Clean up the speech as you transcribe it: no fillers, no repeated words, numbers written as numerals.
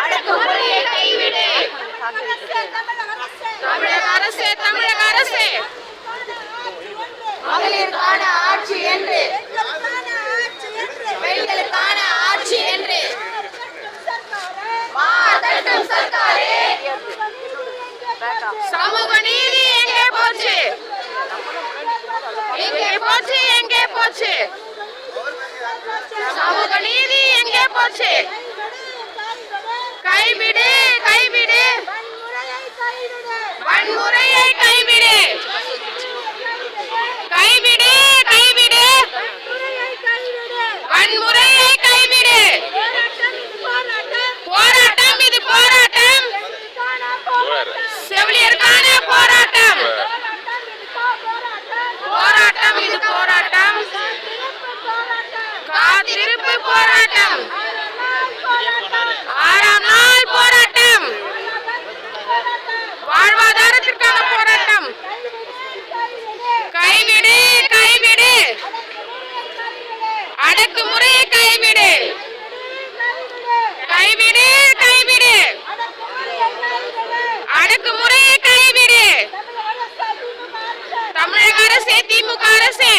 அடக்குமுறையை கைவிடு. தமிழக அரசே, தமிழக அரசே, மகளிருக்கான ஆட்சி என்று, பெண்களுக்கான ஆட்சி என்று மாதட்டும் சர்க்காரே. சமூக நீதி எங்கே போச்சு? எங்கே போச்சு? எங்கே போச்சு? சமூக நீதி எங்கே போச்சு? கைவிடு, கைவிடு, வன்முறையை கைவிடு, கைவிடு, கைவிடு, வன்முறையை கைவிடு. போராட்டம் இது போராட்டம், செவிலியருக்கான போராட்டம், போராட்டம் இது போராட்டம், காத்திருப்பு போராட்டம், 6ஆம் நாள் போராட்டம், வாழ்வாதாரத்திற்கான போராட்டம். கைவிடு, கைவிடு, அடக்குமுறையை கைவிடு, கைவிடு, கைவிடு, அடக்குமுறையை கைவிடு. தமிழக அரசே, திமுக அரசே,